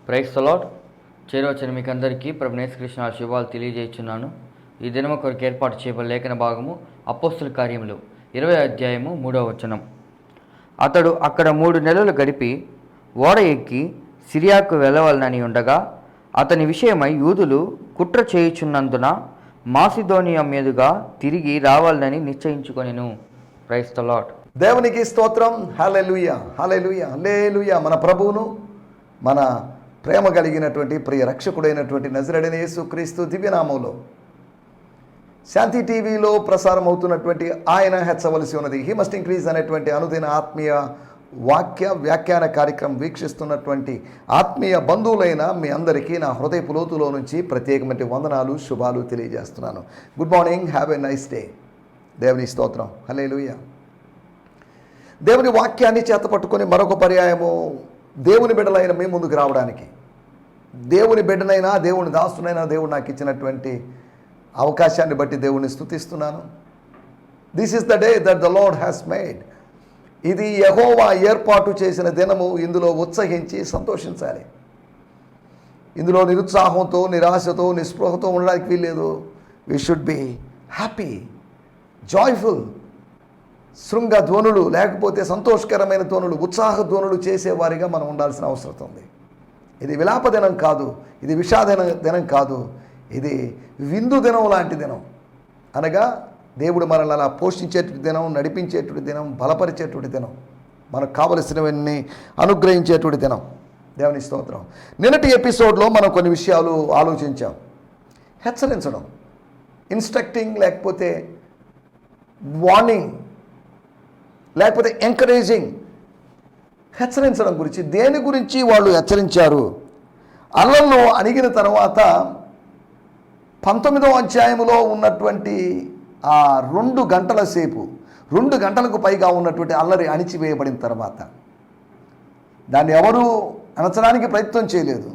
Praise the lord. చేరవచ్చిన మీకు అందరికీ ప్రభువైన యేసుక్రీస్తు శుభాలు తెలియజేస్తున్నాను. ఈ దినము కొరకు ఏర్పాటు చేయబడిన లేఖన భాగము అపోస్తుల కార్యములు 20వ అధ్యాయము 3వ వచనం. అతడు అక్కడ 3 నెలలు గడిపి ఓడ ఎక్కి సిరియాకు వెళ్ళవలనని ఉండగా అతని విషయమై యూదులు కుట్ర చేయుచున్నందున మాసిదోనియా మీదుగా తిరిగి రావాలని నిశ్చయించుకొనెను. Praise the lord. దేవునికి స్తోత్రం. హల్లెలూయా, హల్లెలూయా, హల్లెలూయా. మన ప్రభువును, మన ప్రేమ కలిగినటువంటి ప్రియ రక్షకుడైనటువంటి నజరేయుడైన యేసుక్రీస్తు దివ్యనామంలో శాంతి టీవీలో ప్రసారం అవుతున్నటువంటి ఆయన హెచ్చవలసి ఉన్నది హీ మస్ట్ ఇంక్రీజ్ అనేటువంటి అనుదిన ఆత్మీయ వ్యాఖ్యాన కార్యక్రమం వీక్షిస్తున్నటువంటి ఆత్మీయ బంధువులైన మీ అందరికీ నా హృదయపు లోతులో నుంచి ప్రత్యేకమైన వందనాలు, శుభాలు తెలియజేస్తున్నాను. Good morning, have a nice day. దేవుని స్తోత్రం. హల్లెలూయా. దేవుని వాక్యాన్ని చేతపట్టుకొని మరొక పర్యాయము దేవుని బిడ్డలైన మీ ముందుకు రావడానికి, దేవుని బిడ్డనైనా దేవుని దాసునైనా దేవుడు నాకు ఇచ్చినటువంటి అవకాశాన్ని బట్టి దేవుని స్తుతిస్తున్నాను. This is the day that the lord has made. ఇది యెహోవా ఏర్పాటు చేసిన దినము. ఇందులో ఉత్సహించి సంతోషించాలి. ఇందులో నిరుత్సాహంతో, నిరాశతో, నిస్పృహతో ఉండడానికి వీల్లేదు. We should be happy, joyful. శృంగ ధ్వనులు లేకపోతే సంతోషకరమైన ధ్వనులు, ఉత్సాహ ధ్వనులు చేసేవారిగా మనం ఉండాల్సిన అవసరం ఉంది. ఇది విలాప దినం కాదు, ఇది విషాద దినం కాదు, ఇది విందు దినం లాంటి దినం. అనగా దేవుడు మనల్ని అలా పోషించేటువంటి దినం, నడిపించేటువంటి దినం, బలపరిచేటువంటి దినం, మనకు కావలసినవన్నీ అనుగ్రహించేటువంటి దినం. దేవుని స్తోత్రం. నిన్నటి ఎపిసోడ్లో మనం కొన్ని విషయాలు ఆలోచించాం. హెచ్చరించడం, ఇన్స్ట్రక్టింగ్, లేకపోతే వార్నింగ్, లేకపోతే ఎంకరేజింగ్. హెచ్చరించడం గురించి, దేని గురించి వాళ్ళు హెచ్చరించారు? అల్లంలో అణిగిన తర్వాత 19వ అధ్యాయంలో ఉన్నటువంటి ఆ 2 గంటల సేపు, 2 గంటలకు పైగా ఉన్నటువంటి అల్లరి అణిచివేయబడిన తర్వాత దాన్ని ఎవరూ అణచడానికి ప్రయత్నం చేయలేదు.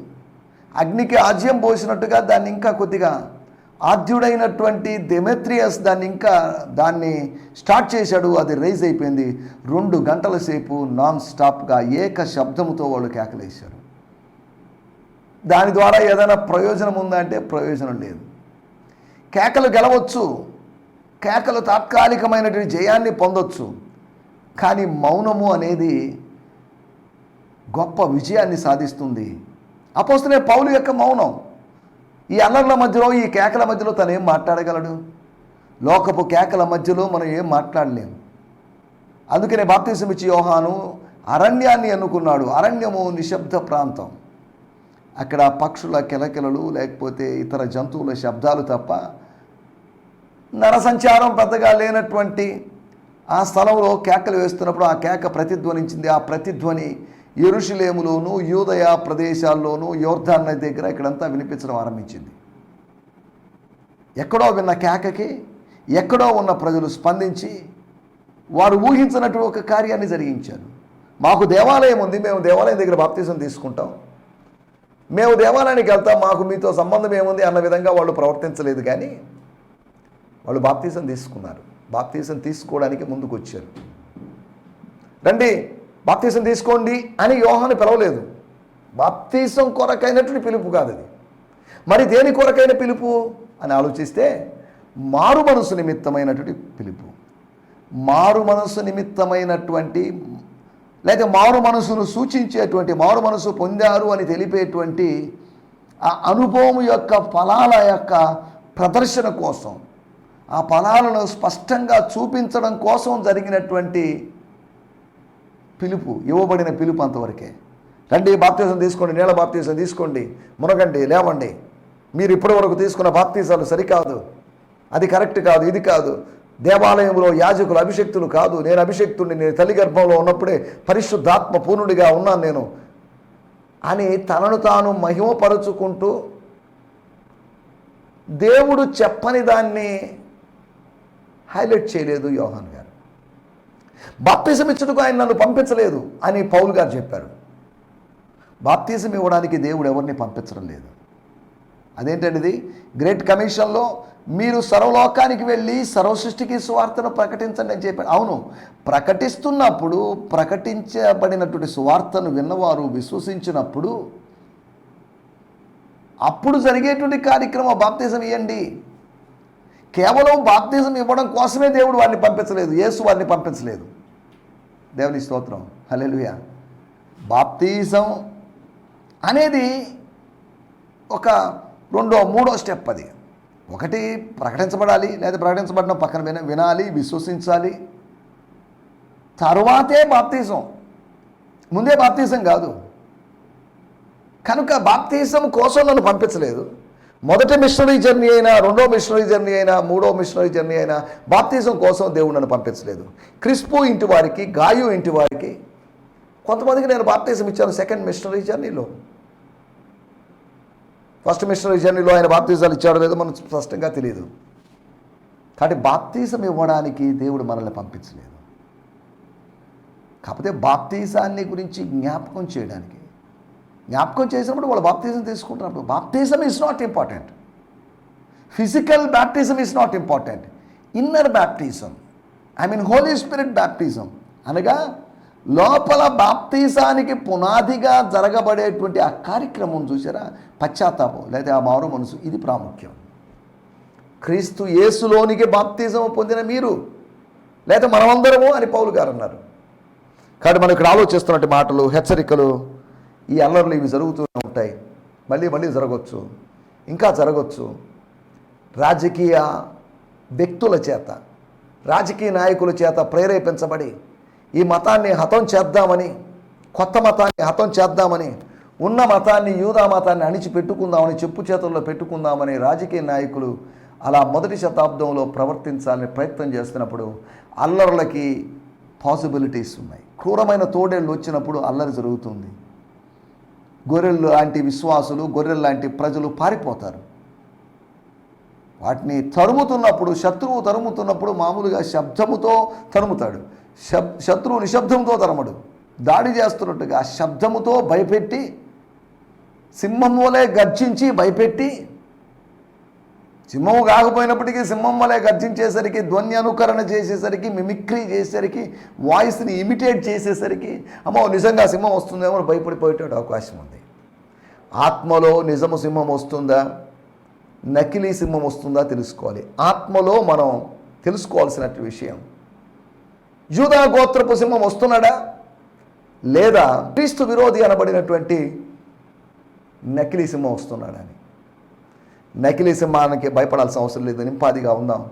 అగ్నికి ఆజ్యం పోసినట్టుగా దాన్ని ఇంకా కొద్దిగా ఆద్యుడైనటువంటి డెమెత్రియస్ దాన్ని స్టార్ట్ చేశాడు. అది రైజ్ అయిపోయింది. 2 గంటల సేపు నాన్ స్టాప్గా ఏక శబ్దముతో వాళ్ళు కేకలేశారు. దాని ద్వారా ఏదైనా ప్రయోజనం ఉందా అంటే ప్రయోజనం లేదు. కేకలు గెలవచ్చు, కేకలు తాత్కాలికమైనటువంటి జయాన్ని పొందొచ్చు, కానీ మౌనము అనేది గొప్ప విజయాన్ని సాధిస్తుంది. అపోస్తలుడైన పౌలు యొక్క మౌనం, ఈ అల్లర్ల మధ్యలో, ఈ కేకల మధ్యలో తను ఏం మాట్లాడగలడు? లోకపు కేకల మధ్యలో మనం ఏం మాట్లాడలేము. అందుకనే బాప్తిసం ఇచ్చి యోహాను అరణ్యాన్ని ఎన్నుకున్నాడు. అరణ్యము నిశ్శబ్ద ప్రాంతం. అక్కడ పక్షుల కిలకిలలు లేకపోతే ఇతర జంతువుల శబ్దాలు తప్ప నరసంచారం పెద్దగా లేనటువంటి ఆ స్థలంలో కేకలు వేస్తున్నప్పుడు ఆ కేక ప్రతిధ్వనించింది. ఆ ప్రతిధ్వని యెరూషలేములోను, యూదయ ప్రదేశాల్లోనూ, యోర్దాన్ నది దగ్గర ఇక్కడంతా వినిపించడం ఆరంభించింది. ఎక్కడో విన్న కేకకి ఎక్కడో ఉన్న ప్రజలు స్పందించి వారు ఊహించినట్టు ఒక కార్యాన్ని జరిగించారు. మాకు దేవాలయం ఉంది, మేము దేవాలయం దగ్గర బాప్తిసం తీసుకుంటాం, మేము దేవాలయానికి వెళ్తాం, మాకు మీతో సంబంధం ఏముంది అన్న విధంగా వాళ్ళు ప్రవర్తించలేదు. కానీ వాళ్ళు బాప్తిసం తీసుకున్నారు. బాప్తిసం తీసుకోవడానికి ముందుకు వచ్చారు. రండి బాప్తిసం తీసుకోండి అని యోహాను పిలవలేదు. బాప్తిసం కొరకైనటువంటి పిలుపు కాదు అది. మరి దేని కొరకైన పిలుపు అని ఆలోచిస్తే మారు మనసు నిమిత్తమైనటువంటి పిలుపు. మారు మనసు నిమిత్తమైనటువంటి, లేదా మారు మనసును సూచించేటువంటి, మారు మనసు పొందారు అని తెలిపేటువంటి ఆ అనుభవం యొక్క ఫలాల యొక్క ప్రదర్శన కోసం, ఆ ఫలాలను స్పష్టంగా చూపించడం కోసం జరిగినటువంటి పిలుపు, ఇవ్వబడిన పిలుపు అంతవరకే. రండి బాప్తిసం తీసుకోండి, నీళ్ళ బాప్తిసం తీసుకోండి, మునగండి, లేవండి, మీరు ఇప్పటి వరకు తీసుకున్న బాప్తిసాలు సరికాదు, అది కరెక్ట్ కాదు, ఇది కాదు, దేవాలయంలో యాజకులు అభిషక్తులు కాదు, నేను అభిషక్తుడిని, నేను తల్లి గర్భంలో ఉన్నప్పుడే పరిశుద్ధాత్మ పూర్ణుడిగా ఉన్నాను నేను అని తనను తాను మహిమపరుచుకుంటూ దేవుడు చెప్పని దాన్ని హైలైట్ చేయలేదు యోహాన్ గారు. బాప్తిసం ఇచ్చుటకు ఆయన నన్ను పంపించలేదు అని పౌలు గారు చెప్పారు. బాప్తిసం ఇవ్వడానికి దేవుడు ఎవరిని పంపించడం లేదు. అదేంటండి ఇది? గ్రేట్ కమిషన్లో మీరు సర్వలోకానికి వెళ్ళి సర్వసృష్టికి సువార్తను ప్రకటించండి అని చెప్పాడు. అవును, ప్రకటిస్తున్నప్పుడు ప్రకటించబడినటువంటి సువార్తను విన్నవారు విశ్వసించినప్పుడు అప్పుడు జరిగేటువంటి కార్యక్రమం బాప్తిజం ఇవ్వండి. కేవలం బాప్తిజం ఇవ్వడం కోసమే దేవుడు వారిని పంపించలేదు, యేసు వారిని పంపించలేదు. దేవుని స్తోత్రం, హల్లెలూయా. బాప్తిజం అనేది ఒక మూడో స్టెప్. అది ఒకటి ప్రకటించబడాలి, లేదా ప్రకటించబడిన పక్కన వినాలి, విశ్వసించాలి, తరువాతే బాప్తిజం, ముందే బాప్తిజం కాదు. కనుక బాప్తిజం కోసం నన్ను పంపించలేదు. మొదటి మిషనరీ జర్నీ అయినా, రెండో మిషనరీ జర్నీ అయినా, మూడో మిషనరీ జర్నీ అయినా బాప్తిజం కోసం దేవుడు నన్ను పంపించలేదు. క్రిస్పు ఇంటి వారికి, గాయు ఇంటి వారికి, కొంతమందికి నేను బాప్తిజం ఇచ్చాను సెకండ్ మిషనరీ జర్నీలో. ఫస్ట్ మిషనరీ జర్నీలో ఆయన బాప్తిజాలు ఇచ్చాడో లేదో మనకు స్పష్టంగా తెలియదు. కాబట్టి బాప్తిజం ఇవ్వడానికి దేవుడు మనల్ని పంపించలేదు. కాకపోతే బాప్తిజాన్ని గురించి జ్ఞాపకం చేయడానికి, జ్ఞాపకం చేసినప్పుడు వాళ్ళు బాప్తిజం తీసుకుంటున్నప్పుడు, బాప్తిజం is not important, physical baptism is not important, inner baptism, holy spirit baptism అనగా లోపల బాప్తిజానికి పునాదిగా జరగబడేటువంటి ఆ కార్యక్రమం చూసారా, పశ్చాత్తాపం లేదా ఆ మారు మనసు, ఇది ప్రాముఖ్యం. క్రీస్తు యేసులోనికి బాప్తిజం పొందిన మీరు లేదా మనమందరము అని పౌలు గారు అన్నారు. కాబట్టి మనం ఇక్కడ ఆలోచిస్తున్నట్టు మాటలు, హెచ్చరికలు, ఈ అల్లర్లు ఇవి జరుగుతూనే ఉంటాయి. మళ్ళీ మళ్ళీ జరగవచ్చు, ఇంకా జరగవచ్చు. రాజకీయ వ్యక్తుల చేత, రాజకీయ నాయకుల చేత ప్రేరేపించబడి ఈ మతాన్ని హతం చేద్దామని, కొత్త మతాన్ని హతం చేద్దామని, ఉన్న మతాన్ని, యూదా మతాన్ని అణిచిపెట్టుకుందామని, చెప్పు చేతుల్లో పెట్టుకుందామని రాజకీయ నాయకులు అలా మొదటి శతాబ్దంలో ప్రవర్తించాలని ప్రయత్నం చేస్తున్నప్పుడు అల్లర్లకి పాసిబిలిటీస్ ఉన్నాయి. క్రూరమైన తోడేళ్ళు వచ్చినప్పుడు అల్లరి జరుగుతుంది. గొర్రెలు లాంటి విశ్వాసులు, గొర్రెలు లాంటి ప్రజలు పారిపోతారు. వాటిని తరుముతున్నప్పుడు, శత్రువు తరుముతున్నప్పుడు మామూలుగా శబ్దముతో తరుముతాడు. శత్రువు నిశ్శబ్దంతో తరమడు. దాడి చేస్తున్నట్టుగా శబ్దముతో భయపెట్టి, సింహం వలె గర్జించి భయపెట్టి, సింహము కాకపోయినప్పటికీ సింహం వలె గర్జించేసరికి, ధ్వని అనుకరణ చేసేసరికి, మిమిక్రీ చేసేసరికి, వాయిస్ని ఇమిటేట్ చేసేసరికి అమ్మో నిజంగా సింహం వస్తుందేమో భయపడిపోయేట అవకాశం ఉంది. ఆత్మలో నిజము సింహం వస్తుందా, నకిలీ సింహం వస్తుందా తెలుసుకోవాలి. ఆత్మలో మనం తెలుసుకోవాల్సిన విషయం, యూదా గోత్రపు సింహం వస్తున్నాడా లేదా క్రీస్తు విరోధి అనబడినటువంటి నకిలీ సింహం వస్తున్నాడా అని. నకిలీ సింహానికి భయపడాల్సిన అవసరం లేదు, నింపాదిగా ఉందాం.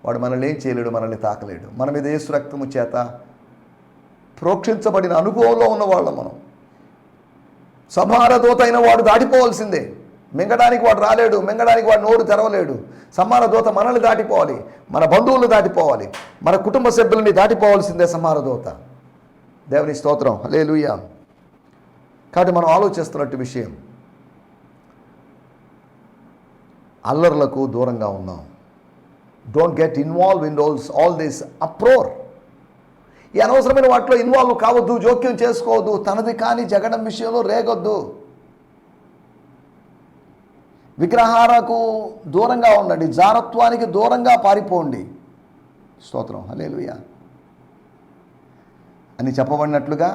వాడు మనల్ని ఏం చేయలేడు, మనల్ని తాకలేడు. మన మీద యేసు రక్తము చేత ప్రోక్షించబడిన అనుభవంలో ఉన్నవాళ్ళం మనం. సంహార దూత అయిన వాడు దాటిపోవాల్సిందే. మింగడానికి వాడు రాలేడు, మింగడానికి వాడు నోరు తెరవలేడు. సంహార దూత మనల్ని దాటిపోవాలి, మన బంధువులను దాటిపోవాలి, మన కుటుంబ సభ్యులని దాటిపోవాల్సిందే సంహార దూత. దేవుని స్తోత్రం, హల్లెలూయా. కాబట్టి మనం ఆలోచిస్తున్నట్టు విషయం, అల్లర్లకు దూరంగా ఉన్నాం. Don't get involve in all this uproar. ఈ అనవసరమైన వాటిలో ఇన్వాల్వ్ కావద్దు, జోక్యం చేసుకోవద్దు, తనది కాని జగడం విషయంలో రేగొద్దు. విగ్రహాలకు దూరంగా ఉండండి, జారత్వానికి దూరంగా పారిపోండి. స్తోత్రం, హల్లెలూయా అని చెప్పబడినట్లుగా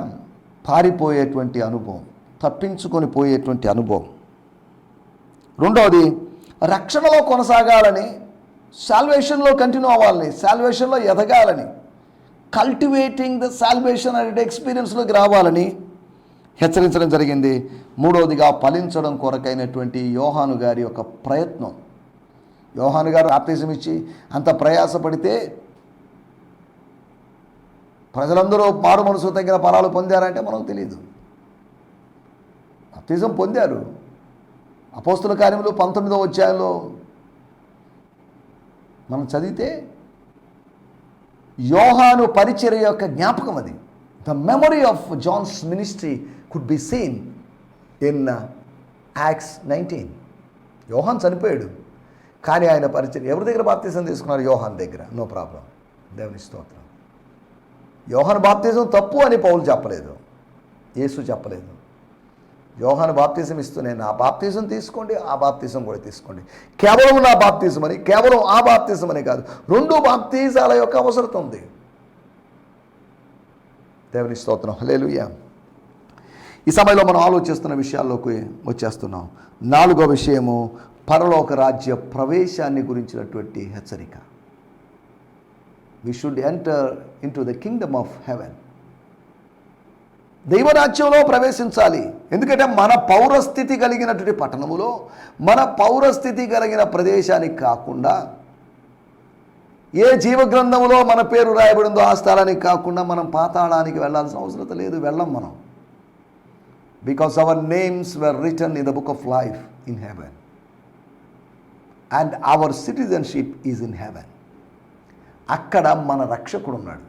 పారిపోయేటువంటి అనుభవం, తప్పించుకొని పోయేటువంటి అనుభవం. రెండవది, రక్షణలో కొనసాగాలని, సాల్వేషన్లో కంటిన్యూ అవ్వాలని, సాల్వేషన్లో ఎదగాలని, కల్టివేటింగ్ ద సాల్వేషన్ అనే ఎక్స్పీరియన్స్లోకి రావాలని హెచ్చరించడం జరిగింది. మూడవదిగా, ఫలించడం కొరకైనటువంటి యోహాను గారి యొక్క ప్రయత్నం. యోహాను గారు బాప్తిజం ఇచ్చి అంత ప్రయాసపడితే ప్రజలందరూ మారు మనసు తగిన ఫలాలు పొందారంటే మనకు తెలియదు. బాప్తిజం పొందారు. అపోస్తుల కార్యములు 19వ అధ్యాయంలో మనం చదివితే యోహాను పరిచర్య యొక్క జ్ఞాపకం అది. The memory of John's ministry could be seen in Acts 19. యోహాన్ చనిపోయాడు, కానీ ఆయన పరిచర్య ఎవరి దగ్గర బాప్తిజం తీసుకున్నారు? యోహాన్ దగ్గర. నో ప్రాబ్లం, దేవుని స్తోత్రం. యోహాను బాప్తిజం తప్పు అని పౌలు చెప్పలేదు, యేసు చెప్పలేదు. యోహాను బాప్తిజం ఇస్తూనే నా బాప్తిజం తీసుకోండి, ఆ బాప్తిజం కూడా తీసుకోండి. కేవలం నా బాప్తిజం అని, కేవలం ఆ బాప్తిజం అని కాదు, రెండు బాప్తిజాల యొక్క అవసరం ఉంది. దేవుని స్తోత్రం, హల్లెలూయా. ఈ సమయంలో మనం ఆలోచిస్తున్న విషయాల్లోకి వచ్చేస్తున్నాం. 4వ విషయము పరలోక రాజ్య ప్రవేశాన్ని గురించినటువంటి హెచ్చరిక. We should enter into the kingdom of heaven. దైవరాజ్యంలో ప్రవేశించాలి. ఎందుకంటే మన పౌరస్థితి కలిగినటువంటి పట్టణములో, మన పౌరస్థితి కలిగిన ప్రదేశానికి కాకుండా, ఏ జీవగ్రంథములో మన పేరు రాయబడిందో ఆ స్థలానికి కాకుండా మనం పాతాళానికి వెళ్ళాల్సిన అవసరం లేదు. వెళ్ళం మనం. Because our names were return in the book of life in heaven and hour citizenship is in heaven. అక్కడ మన రక్షకుడు ఉన్నాడు.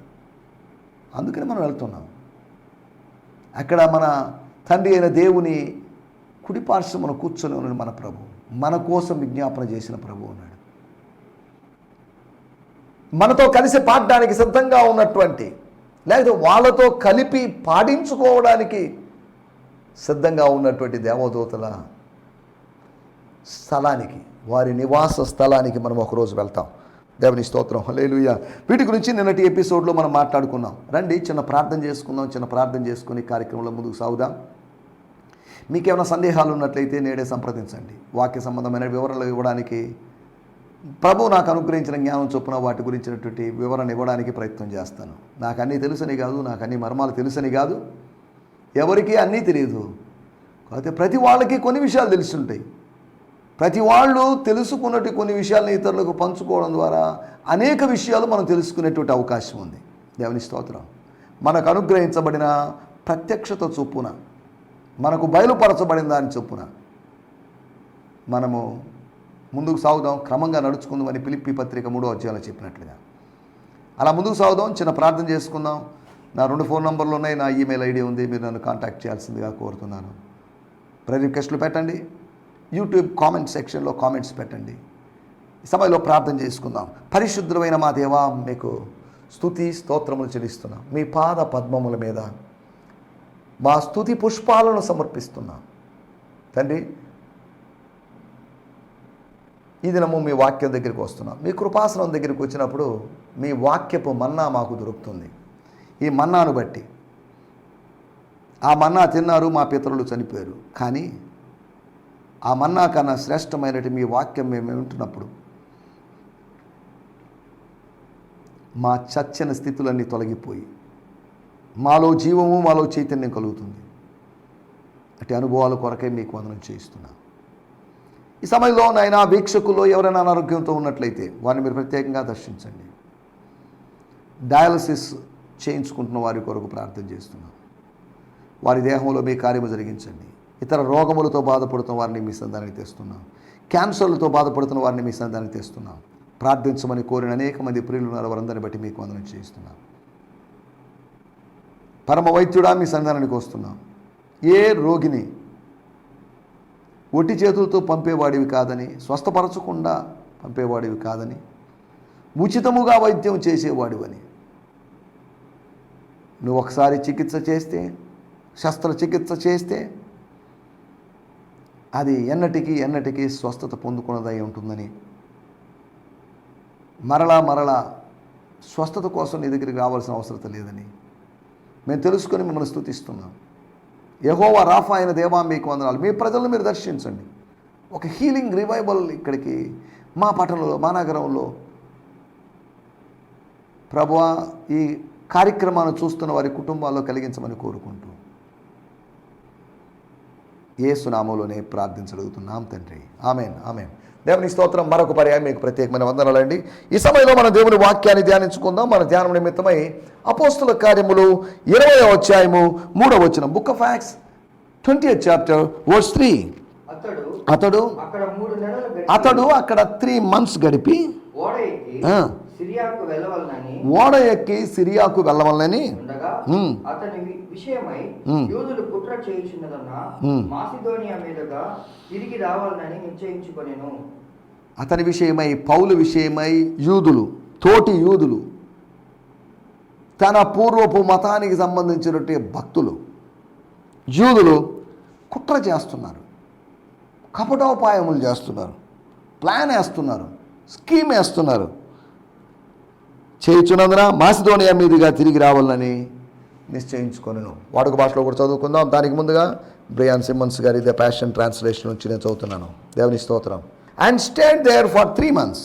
అందుకని మనం వెళ్తున్నాం. అక్కడ మన తండ్రి అయిన దేవుని కుడిపార్శ్వమున కూర్చొని ఉన్నాడు మన ప్రభు. మన కోసం విజ్ఞాపన చేసిన ప్రభు ఉన్నాడు. మనతో కలిసి పాడడానికి సిద్ధంగా ఉన్నటువంటి, లేకపోతే వాళ్ళతో కలిపి పాడించుకోవడానికి సిద్ధంగా ఉన్నటువంటి దేవదూతల స్థలానికి, వారి నివాస స్థలానికి మనం ఒకరోజు వెళ్తాం. దేవుని స్తోత్రం, హల్లెలూయా. వీటి గురించి నిన్నటి ఎపిసోడ్లో మనం మాట్లాడుకున్నాం. రండి చిన్న ప్రార్థన చేసుకుందాం. చిన్న ప్రార్థన చేసుకుని కార్యక్రమంలో ముందుకు సాగుదాం. మీకేమైనా సందేహాలు ఉన్నట్లయితే నేడే సంప్రదించండి. వాక్య సంబంధమైన వివరాలు ఇవ్వడానికి, ప్రభు నాకు అనుగ్రహించిన జ్ఞానం చొప్పున వాటి గురించినటువంటి వివరణ ఇవ్వడానికి ప్రయత్నం చేస్తాను. నాకు అన్నీ తెలుసని కాదు, నాకు అన్ని మర్మాలు తెలుసని కాదు, ఎవరికి అన్నీ తెలియదు. కాకపోతే ప్రతి వాళ్ళకి కొన్ని విషయాలు తెలుసుంటాయి. ప్రతి వాళ్ళు తెలుసుకున్నట్టు కొన్ని విషయాలను ఇతరులకు పంచుకోవడం ద్వారా అనేక విషయాలు మనం తెలుసుకునేటువంటి అవకాశం ఉంది. దేవుని స్తోత్రం. మనకు అనుగ్రహించబడిన ప్రత్యక్షత చొప్పున, మనకు బయలుపరచబడిన దాని చొప్పున మనము ముందుకు సాగుదాం. క్రమంగా నడుచుకుందామని ఫిలిప్పీ పత్రిక 3వ అధ్యాయంలో చెప్పినట్లుగా అలా ముందుకు సాగుదాం. చిన్న ప్రార్థన చేసుకుందాం. నా 2 ఫోన్ నంబర్లు ఉన్నాయి. నా ఈమెయిల్ ఐడి ఉంది. మీరు నన్ను కాంటాక్ట్ చేయాల్సిందిగా కోరుతున్నాను. ప్రేయర్ రిక్వెస్ట్లు పెట్టండి. యూట్యూబ్ కామెంట్ సెక్షన్లో కామెంట్స్ పెట్టండి. ఈ సమయంలో ప్రార్థన చేసుకుందాం. పరిశుద్ధమైన మా దేవా, మీకు స్తుతి స్తోత్రములు చెల్లిస్తున్నాం. మీ పాద పద్మముల మీద మా స్తుతి పుష్పాలను సమర్పిస్తున్నాం తండ్రి. ఈ దినము మీ వాక్యం దగ్గరికి వస్తున్నాం. మీ కృపాసనం దగ్గరికి వచ్చినప్పుడు మీ వాక్యపు మన్నా మాకు దొరుకుతుంది. ఈ మన్నాను బట్టి, ఆ మన్నా తిన్నారు, మా పితరులు చనిపోయారు, కానీ ఆ మన్నా కన్నా శ్రేష్టమైనటి మీ వాక్యం మేము వింటున్నప్పుడు మా చచ్చిన స్థితులన్నీ తొలగిపోయి మాలో జీవము, మాలో చైతన్యం కలుగుతుంది. అటు అనుభవాల కొరకై మీకు వందనం చేయిస్తున్నాం. ఈ సమయంలో నాయన వీక్షకుల్లో ఎవరైనా అనారోగ్యంతో ఉన్నట్లయితే వారిని మీరు ప్రత్యేకంగా దర్శించండి. డయాలసిస్ చేయించుకుంటున్న వారి కొరకు ప్రార్థన చేస్తున్నాం. వారి దేహంలో మీ కార్యము జరిగించండి. ఇతర రోగములతో బాధపడుతున్న వారిని మీ సంధానానికి తెస్తున్నాం. క్యాన్సర్లతో బాధపడుతున్న వారిని మీ సంధానానికి తెస్తున్నాం. ప్రార్థించమని కోరిన అనేక మంది ప్రియులు ఉన్నారు. వారందరిని బట్టి మీకు వందనం చేయిస్తున్నాం. పరమ వైద్యుడా, మీ సంధానానికి వస్తున్నాం. ఏ రోగిని ఒట్టి చేతులతో పంపేవాడివి కాదని, స్వస్థపరచకుండా పంపేవాడివి కాదని, ఉచితముగా వైద్యం చేసేవాడివని, నువ్వు ఒకసారి చికిత్స చేస్తే, శస్త్రచికిత్స చేస్తే అది ఎన్నటికీ స్వస్థత పొందుకున్నదై ఉంటుందని, మరలా స్వస్థత కోసం నీ దగ్గరికి రావాల్సిన అవసరం లేదని మేము తెలుసుకొని మిమ్మల్ని స్తుతిస్తున్నాం. యెహోవా రాఫా అయిన దేవా, మీకు వందనాలు. మీ ప్రజలను మీరు దర్శించండి. ఒక హీలింగ్ రివైవల్ ఇక్కడికి మా పట్టణంలో, మా నగరంలో ప్రభువా ఈ కార్యక్రమాన్ని చూస్తున్న వారి కుటుంబాల్లో కలిగించమని కోరుకుంటూ యేసు నామములోనే ప్రార్థించగలుగుతున్నాం తండ్రి. ఆమేన్, ఆమేన్. దేవుని స్తోత్రం. మరొక పర్యాయం మీకు ప్రత్యేకమైన వందనాలండి. ఈ సమయంలో మనం దేవుని వాక్యాన్ని ధ్యానించుకుందాం. మన ధ్యానం నిమిత్తమై అపోస్తుల కార్యములు 20వ అధ్యాయము 3వ వచనం, book of acts 20th chapter verse 3. అతడు అక్కడ 3 months గడిపి ఓడ ఎక్కి సిరియాకు వెళ్ళవలనని అతని విషయమై, పౌలు విషయమై యూదులు, తోటి యూదులు, తన పూర్వపు మతానికి సంబంధించినటువంటి భక్తులు, యూదులు కుట్ర చేస్తున్నారు, కపటోపాయములు చేస్తున్నారు, ప్లాన్ వేస్తున్నారు, స్కీమ్ వేస్తున్నారు. చేయుచున్నందున మాసిదోనియా మీదుగా తిరిగి రావాలని నిశ్చయించుకొనెను. వాడుక భాషలో కూడా చదువుకుందాం. దానికి ముందుగా బ్రియాన్ సిమ్మన్స్ గారి ద ప్యాషన్ ట్రాన్స్లేషన్ నుంచి నేను చదువుతున్నాను. దేవుని స్తోత్రం. And stayed there for 3 months.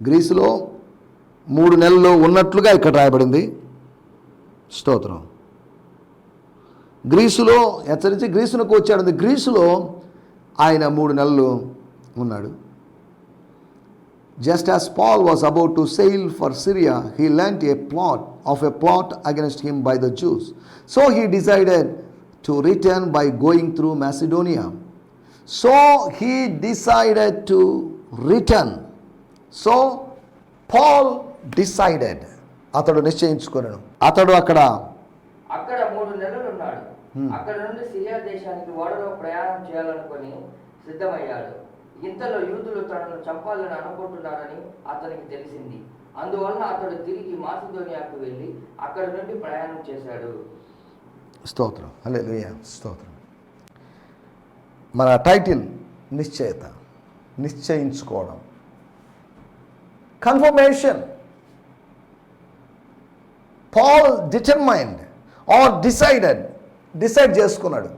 గ్రీసులో 3 నెలలు ఉన్నట్లుగా ఇక్కడ రాయబడింది. స్తోత్రం. గ్రీసులో హెచ్చరించి గ్రీసునకు వచ్చాడు. గ్రీసులో ఆయన 3 నెలలు ఉన్నాడు. Just as Paul was about to sail for Syria, he learnt a plot against him by the Jews. So he decided to return by going through Macedonia. So Paul decided. అతడు నిశ్చయించుకొనెను. అతడు అక్కడ 3 నెలలు ఉన్నాడు. అక్కడ నుండి సిరియా దేశానికి ఓడలో ప్రయాణం చేయాలనుకొని సిద్ధమయ్యాడు. ఇంతలో యూదులు తనను చంపాలని అనుకుంటున్నారని అతనికి తెలిసింది. అందువలన అతడు తిరిగి మాసిదోనియాకు వెళ్ళి అక్కడి నుండి ప్రయాణం చేశాడు. స్తోత్రం. హల్లెలూయా. స్తోత్రం. మన టైటిల్ నిశ్చయత, నిశ్చయించుకోవడం, confirmation. Paul determined or decide చేసుకున్నాడు.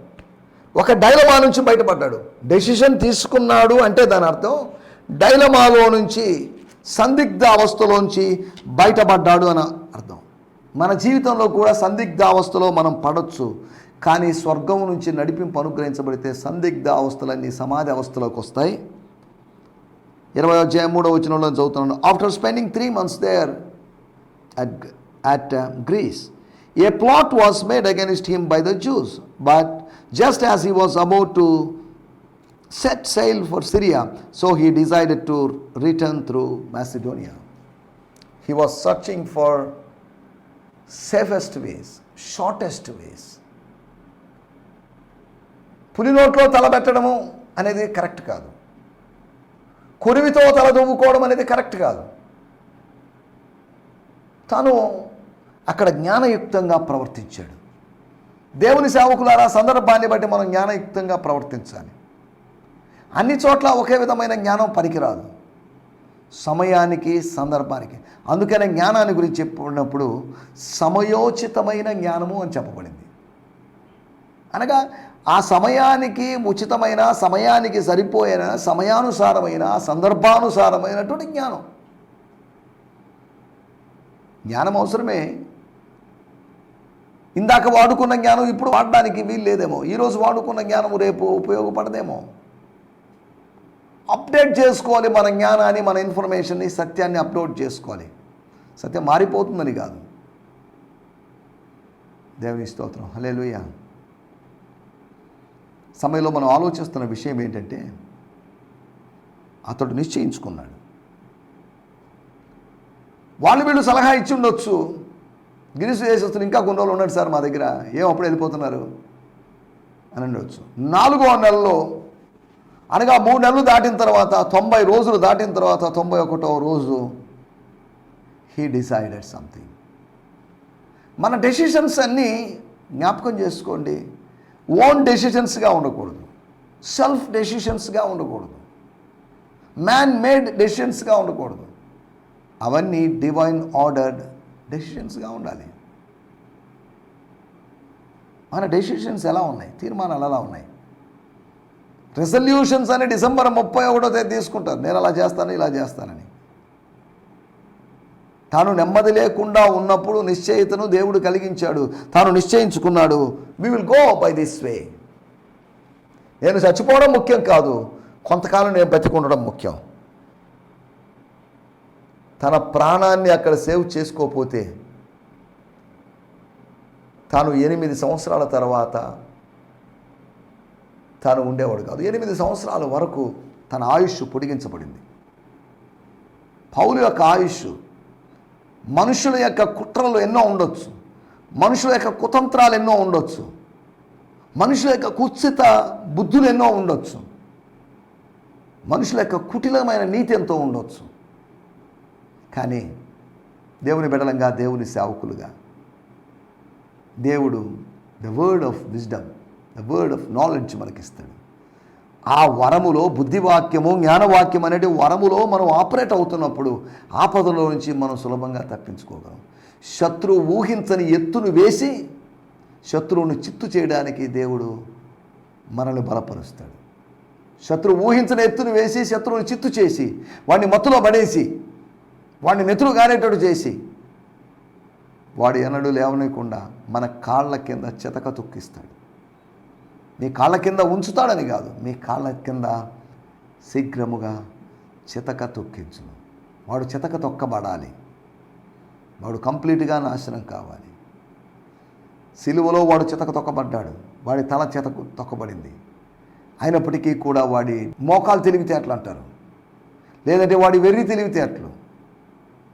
ఒక డైలమా నుంచి బయటపడ్డాడు. డెసిషన్ తీసుకున్నాడు అంటే దాని అర్థం డైలమాలో నుంచి, సందిగ్ధ అవస్థలోంచి బయటపడ్డాడు అని అర్థం. మన జీవితంలో కూడా సందిగ్ధ అవస్థలో మనం పడవచ్చు. కానీ స్వర్గం నుంచి నడిపింపు అనుగ్రహించబడితే సందిగ్ధ అవస్థలన్నీ సమాధి అవస్థలోకి వస్తాయి. 20-3 చదువుతున్నాను. After spending 3 months there at Greece, a plot was made against him by the Jews, but just as he was about to set sail for Syria, so he decided to return through Macedonia. He was searching for safest ways, shortest ways. పులి నోట్లో తల పెట్టడము అనేది correct కాదు. కురివితో తల దువ్వుకోవడం అనేది correct కాదు. తాను అక్కడ జ్ఞానయుక్తంగా ప్రవర్తించాడు. దేవుని సేవకులారా, సందర్భాన్ని బట్టి మనం జ్ఞానయుక్తంగా ప్రవర్తించాలి. అన్ని చోట్ల ఒకే విధమైన జ్ఞానం పనికిరాదు. సమయానికి, సందర్భానికి. అందుకనే జ్ఞానాన్ని గురించి చెప్పినప్పుడు సమయోచితమైన జ్ఞానము అని చెప్పబడింది. అనగా ఆ సమయానికి ఉచితమైన, సమయానికి సరిపోయిన, సమయానుసారమైన, సందర్భానుసారమైనటువంటి జ్ఞానం. జ్ఞానం అవసరమే. ఇందాక వాడుకున్న జ్ఞానం ఇప్పుడు వాడడానికి వీలు లేదేమో. ఈరోజు వాడుకున్న జ్ఞానం రేపు ఉపయోగపడదేమో. అప్డేట్ చేసుకోవాలి మన జ్ఞానాన్ని, మన ఇన్ఫర్మేషన్ని, సత్యాన్ని అప్లోడ్ చేసుకోవాలి. సత్యం మారిపోతుందని కాదు. దేవుని స్తోత్రం. హల్లెలూయా. సమయంలో మనం ఆలోచిస్తున్న విషయం ఏంటంటే, అతడు నిశ్చయించుకున్నాడు. వీళ్ళు సలహా ఇచ్చి ఉండొచ్చు. గిరీసు దేశస్తులు ఇంకా కొన్ని రోజులు ఉన్నాడు సార్ మా దగ్గర, అప్పుడు వెళ్ళిపోతున్నారు అని ఉండొచ్చు. 4వ నెలలో, అనగా 3 నెలలు దాటిన తర్వాత, 90 రోజులు దాటిన తర్వాత, 91వ రోజు హీ డిసైడెడ్ సంథింగ్. మన డెసిషన్స్ అన్నీ జ్ఞాపకం చేసుకోండి. ఓన్ డెసిషన్స్గా ఉండకూడదు, సెల్ఫ్ డెసిషన్స్గా ఉండకూడదు, మ్యాన్ మేడ్ డెసిషన్స్గా ఉండకూడదు. అవన్నీ డివైన్ ఆర్డర్డ్ డెసిషన్స్గా ఉండాలి. మన డెసిషన్స్ ఎలా ఉన్నాయి? తీర్మానాలు ఎలా ఉన్నాయి? రెజల్యూషన్స్ అని డిసెంబర్ 31వ తేదీ తీసుకుంటారు. నేను అలా చేస్తాను, ఇలా చేస్తానని. తాను నెమ్మది లేకుండా ఉన్నప్పుడు నిశ్చయితను దేవుడు కలిగించాడు. తాను నిశ్చయించుకున్నాడు, we will go by this way. నేను చచ్చిపోవడం ముఖ్యం కాదు, కొంతకాలం నేను బతికుండడం ముఖ్యం. తన ప్రాణాన్ని అక్కడ సేవ్ చేసుకోకపోతే తాను 8 సంవత్సరాల తర్వాత తాను ఉండేవాడు కాదు. 8 సంవత్సరాల వరకు తన ఆయుష్ పొడిగించబడింది. పౌలు యొక్క ఆయుష్, మనుషుల యొక్క కుట్రలు ఎన్నో ఉండొచ్చు, మనుషుల యొక్క కుతంత్రాలు ఎన్నో ఉండొచ్చు, మనుషుల యొక్క కుత్సిత బుద్ధులు ఎన్నో ఉండొచ్చు, మనుషుల యొక్క కుటిలమైన నీతి ఎంతో ఉండొచ్చు. కానీ దేవుని బిడ్డలంగా, దేవుని సేవకులుగా దేవుడు the word of wisdom, the word of knowledge మనకిస్తాడు. ఆ వరములో బుద్ధివాక్యము జ్ఞానవాక్యం అనేది వరములో మనం ఆపరేట్ అవుతున్నప్పుడు ఆపదలో నుంచి మనం సులభంగా తప్పించుకోగలం. శత్రువు ఊహించని ఎత్తును వేసి శత్రువును చిత్తు చేయడానికి దేవుడు మనల్ని బలపరుస్తాడు. శత్రువు ఊహించని ఎత్తును వేసి శత్రువుని చిత్తు చేసి వాడిని మత్తులో పడేసి వాడిని నెత్తులు గారేటట్టు చేసి వాడు ఎన్నడూ లేవనీయకుండా మన కాళ్ళ కింద చితక తొక్కిస్తాడు. మీ కాళ్ళ కింద ఉంచుతాడని కాదు, మీ కాళ్ళ కింద శీఘ్రముగా చితక తొక్కించును. వాడు చితక తొక్కబడాలి, వాడు కంప్లీట్గా నాశనం కావాలి. సిలువలో వాడు చితక తొక్కబడ్డాడు, వాడి తల చితక తొక్కబడింది. అయినప్పటికీ కూడా వాడి మోకాలు తెలివితేటలు అంటారు, లేదంటే వాడి వెర్రి తెలివితేటలు,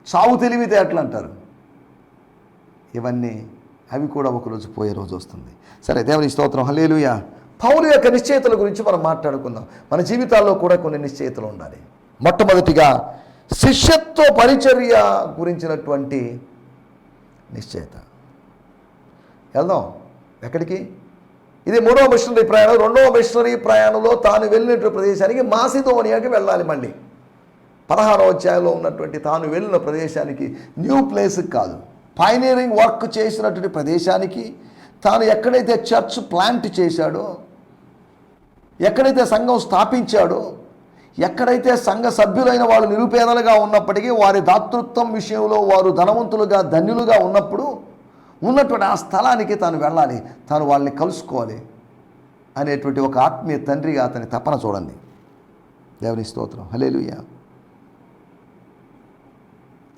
చావు తెలివితేటలు అంటారు. ఇవన్నీ అవి కూడా ఒకరోజు పోయే రోజు వస్తుంది. సరే, దేవుని స్తోత్రం, హల్లెలూయా. పౌలు యొక్క నిశ్చయితల గురించి మనం మాట్లాడుకుందాం. మన జీవితాల్లో కూడా కొన్ని నిశ్చయితలు ఉండాలి. మొట్టమొదటిగా శిష్యత్వ పరిచర్య గురించినటువంటి నిశ్చయిత. వెళ్దాం ఎక్కడికి? ఇది 3వ మిషనరీ ప్రయాణం. 2వ మిషనరీ ప్రయాణంలో తాను వెళ్ళినటువంటి ప్రదేశానికి మాసిదోనియాకి వెళ్ళాలి. మళ్ళీ 16వ అధ్యాయంలో ఉన్నటువంటి తాను వెళ్ళిన ప్రదేశానికి, న్యూ ప్లేస్కి కాదు, పైనీరింగ్ వర్క్ చేసినటువంటి ప్రదేశానికి, తాను ఎక్కడైతే చర్చ్ ప్లాంట్ చేశాడో, ఎక్కడైతే సంఘం స్థాపించాడో, ఎక్కడైతే సంఘ సభ్యులైన వాళ్ళు నిరుపేదలుగా ఉన్నప్పటికీ వారి దాతృత్వం విషయంలో వారు ధనవంతులుగా ధన్యులుగా ఉన్నప్పుడు ఉన్నటువంటి ఆ స్థలానికి తాను వెళ్ళాలి, తాను వాళ్ళని కలుసుకోవాలి అనేటువంటి ఒక ఆత్మీయ తండ్రిగా అతని తపన చూడండి. దేవుని స్తోత్రం, హల్లెలూయా.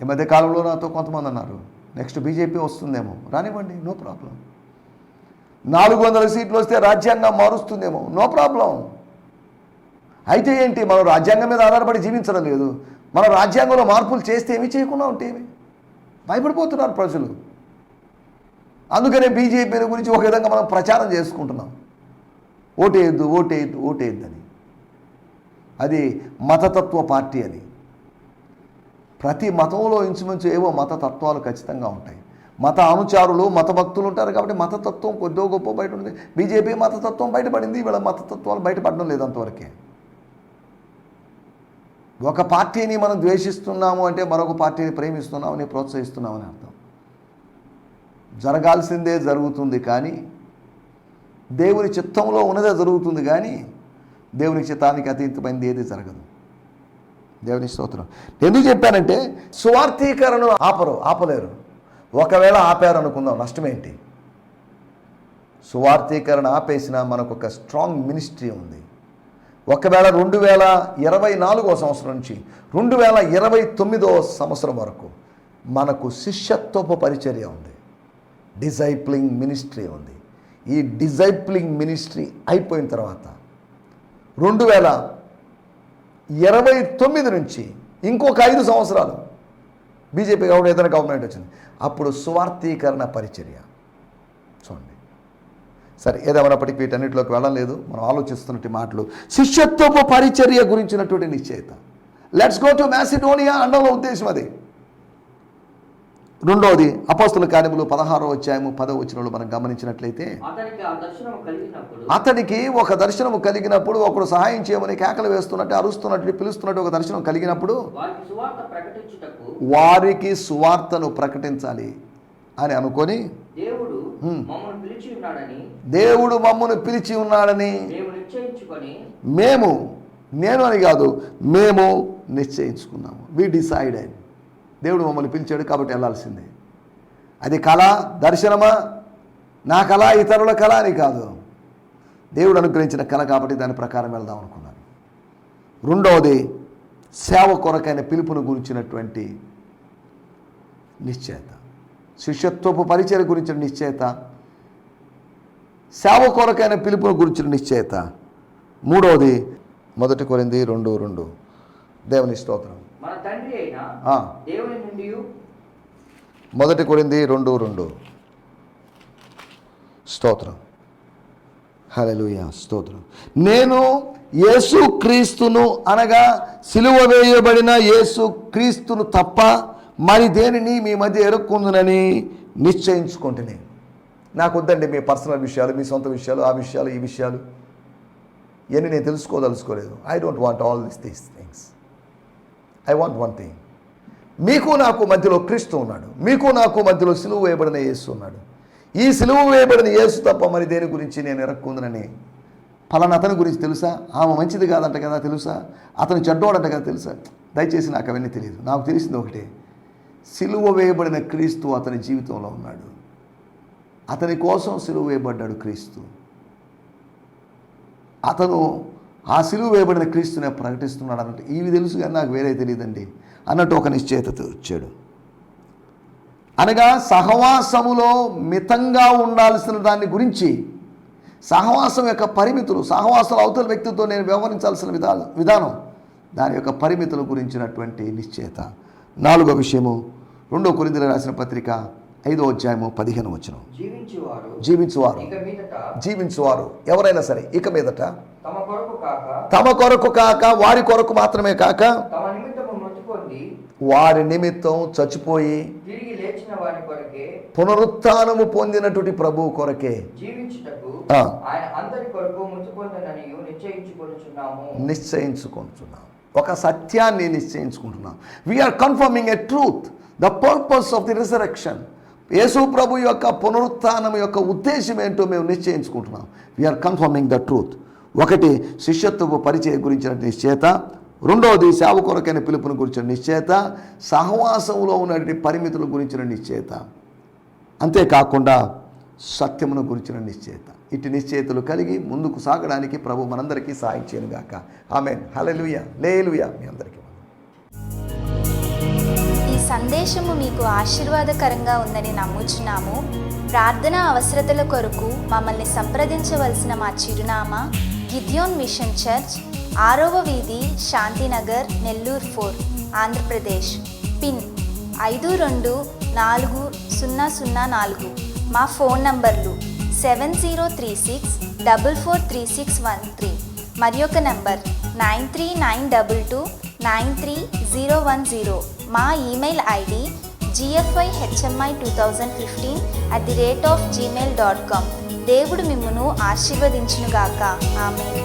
ఈ మధ్య కాలంలో నాతో కొంతమంది అన్నారు, నెక్స్ట్ బీజేపీ వస్తుందేమో, రానివ్వండి, నో ప్రాబ్లం. 400 సీట్లు వస్తే రాజ్యాంగం మారుస్తుందేమో, నో ప్రాబ్లం. అయితే ఏంటి, మనం రాజ్యాంగం మీద ఆధారపడి జీవించడం లేదు. మనం రాజ్యాంగంలో మార్పులు చేస్తే ఏమి, చేయకుండా ఉంటే ఏమి? భయపడిపోతున్నారు ప్రజలు. అందుకనే బీజేపీని గురించి ఒక విధంగా మనం ప్రచారం చేసుకుంటున్నాం, ఓటేయద్దు ఓటేయద్దు ఓటేయద్దని. అది మతతత్వ పార్టీ అని. ప్రతి మతంలో ఇంచుమించు ఏవో మతతత్వాలు ఖచ్చితంగా ఉంటాయి. మత అనుచారులు, మత భక్తులు ఉంటారు కాబట్టి మతతత్వం కొద్దో గొప్ప బయట ఉంటుంది. బీజేపీ మతతత్వం బయటపడింది, వీళ్ళ మతతత్వాలు బయటపడడం లేదు అంతవరకే. ఒక పార్టీని మనం ద్వేషిస్తున్నాము అంటే మరొక పార్టీని ప్రేమిస్తున్నామని, ప్రోత్సహిస్తున్నామని అర్థం. జరగాల్సిందే జరుగుతుంది, కానీ దేవుని చిత్తంలో ఉన్నదే జరుగుతుంది, కానీ దేవుని చిత్తానికి అతీతమైంది ఏది జరగదు. దేవుని స్తోత్రం. ఎందుకు చెప్పానంటే, సువార్థీకరణను ఆపలేరు. ఒకవేళ ఆపారు అనుకుందాం, నష్టమేంటి? సువార్థీకరణ ఆపేసినా మనకు ఒక స్ట్రాంగ్ మినిస్ట్రీ ఉంది. ఒకవేళ 2024వ సంవత్సరం నుంచి 2029వ సంవత్సరం వరకు మనకు శిష్యత్వపు పరిచర్య ఉంది, డిసైప్లింగ్ మినిస్ట్రీ ఉంది. ఈ డిసైప్లింగ్ మినిస్ట్రీ అయిపోయిన తర్వాత 2029 నుంచి ఇంకొక 5 సంవత్సరాలు బీజేపీ కాకుండా ఏదైనా గవర్నమెంట్ వచ్చింది, అప్పుడు సువార్థీకరణ పరిచర్య చూడండి. సరే, ఏదేమైనప్పటికీ వీటన్నిటిలోకి వెళ్ళలేదు, మనం ఆలోచిస్తున్నట్టు మాటలు శిష్యత్వపు పరిచర్య గురించినటువంటి నిశ్చయిత. లెట్స్ గో టు మాసిడోనియా అనడంలో ఉద్దేశం అది. రెండవది అపోస్తలుల కార్యములు 16వ అధ్యాయము 10వ వచనంలో మనం గమనించినట్లయితే, అతనికి ఒక దర్శనము కలిగినప్పుడు, ఒకడు సహాయం చేయమని కేకలు వేస్తున్నట్టు, అరుస్తున్నట్టు, పిలుస్తున్నట్టు ఒక దర్శనం కలిగినప్పుడు వారికి సువార్తను ప్రకటించాలి అని అనుకొని, దేవుడు మమ్మను పిలిచి ఉన్నాడని నేను అని కాదు, మేము నిశ్చయించుకున్నాము. We decided. దేవుడు మమ్మల్ని పిలిచాడు కాబట్టి వెళ్ళాల్సిందే. అది కళ, దర్శనమా, నా కళ, ఇతరుల కళ అని కాదు, దేవుడు అనుగ్రహించిన కళ కాబట్టి దాని ప్రకారం వెళ్దాం అనుకున్నాను. రెండవది సేవ కొరకైన పిలుపును గురించినటువంటి నిశ్చయత. శిష్యత్వపు పరిచర్య గురించిన నిశ్చయత, సేవ కొరకైన పిలుపును గురించిన నిశ్చయత. మూడవది 1 కొరింథీ 2:2. దేవుని స్తోత్రం. మన తండ్రి అయిన దేవుని నుండి 1 కొరింథీ 2:2. స్తోత్రం, హల్లెలూయా, స్తోత్రం. నేను యేసు క్రీస్తును అనగా సిలువ వేయబడిన యేసు క్రీస్తును తప్ప మరి దేనిని మీ మధ్య ఎరుక్కుందునని నిశ్చయించుకుంటున్నాను. నాకు వద్దండి మీ పర్సనల్ విషయాలు, మీ సొంత విషయాలు, ఆ విషయాలు, ఈ విషయాలు. ఇవన్నీ నేను తెలుసుకోదలుచుకోలేదు. I don't want all these things. I want one thing. మీకు నాకు మధ్యలో క్రీస్తు ఉన్నాడు. మీకు నాకు మధ్యలో సిలువ వేయబడిన యేసు ఉన్నాడు. ఈ సిలువ వేయబడిన యేసు తప్ప మరి దేని గురించి నేను ఎరక్కుందనని. ఫలానా అతని గురించి తెలుసా, ఆమె మంచిది కాదంట కదా తెలుసా, అతను చెడ్డోడంట కదా తెలుసా. దయచేసి నాకు అవన్నీ తెలియదు. నాకు తెలిసింది ఒకటే, సిలువ వేయబడిన క్రీస్తు అతని జీవితంలో ఉన్నాడు. అతని కోసం సిలువ వేయబడ్డాడు క్రీస్తు. అతను ఆ సిలువ వేయబడిన క్రీస్తునే ప్రకటిస్తున్నాడు అన్నట్టు ఇవి తెలుసు, కానీ నాకు వేరే తెలియదండి అన్నట్టు ఒక నిశ్చయతతో వచ్చాడు. అనగా సహవాసములో మితంగా ఉండాల్సిన దాని గురించి, సహవాసం యొక్క పరిమితులు, సహవాసం అవతల వ్యక్తితో నేను వ్యవహరించాల్సిన విధానం, దాని యొక్క పరిమితుల గురించినటువంటి నిశ్చయత. 4వ విషయము 2 కొరింథీయులకు రాసిన పత్రిక 5వ అధ్యాయము 15వ వచనం. జీవించువారు ఎవరైనా సరే ఇక మీదట తమ కొరకు కాక వారి కొరకు మాత్రమే కాక వారి నిమిత్తం చచ్చిపోయి పునరుత్థానము పొందినటువంటి ప్రభువు కొరకే నిశ్చయించుకుంటున్నాం. ఒక సత్యాన్ని నిశ్చయించుకుంటున్నాం. We are confirming a truth, the purpose of the resurrection. యేసు ప్రభు యొక్క పునరుత్థానం యొక్క ఉద్దేశం ఏంటో మేము నిశ్చయించుకుంటున్నాం. We are confirming the truth. ఒకటి శిష్యత్వపు పరిచయం గురించిన నిశ్చయత, 2వది సేవ కొరకైన పిలుపును గురించిన నిశ్చయత, సహవాసంలో ఉన్నటువంటి పరిమితుల గురించిన నిశ్చయత, అంతేకాకుండా సత్యమును గురించిన నిశ్చయత. ఇటు నిశ్చయితలు కలిగి ముందుకు సాగడానికి ప్రభు మనందరికీ సహాయం చేయనుగాక. ఆమేన్. హల్లెలూయా. లేలుయా. మీ అందరికీ ఈ సందేశము మీకు ఆశీర్వాదకరంగా ఉందని నమ్ముచున్నాము. ప్రార్థన అవసరతల కొరకు మమ్మల్ని సంప్రదించవలసిన మా చిరునామా గిద్యోన్ మిషన్ చర్చ్, 6వ వీధి, శాంతినగర్, నెల్లూరు 4, ఆంధ్రప్రదేశ్. పిన్ 524004. మా ఫోన్ నంబర్లు 7036443613 మరి ఒక నంబర్ 9392293010. మా ఈమెయిల్ ఐడి gfihmi2015@gmail.com. దేవుడు మిమ్మును ఆశీర్వదించునుగాక. ఆమేన్.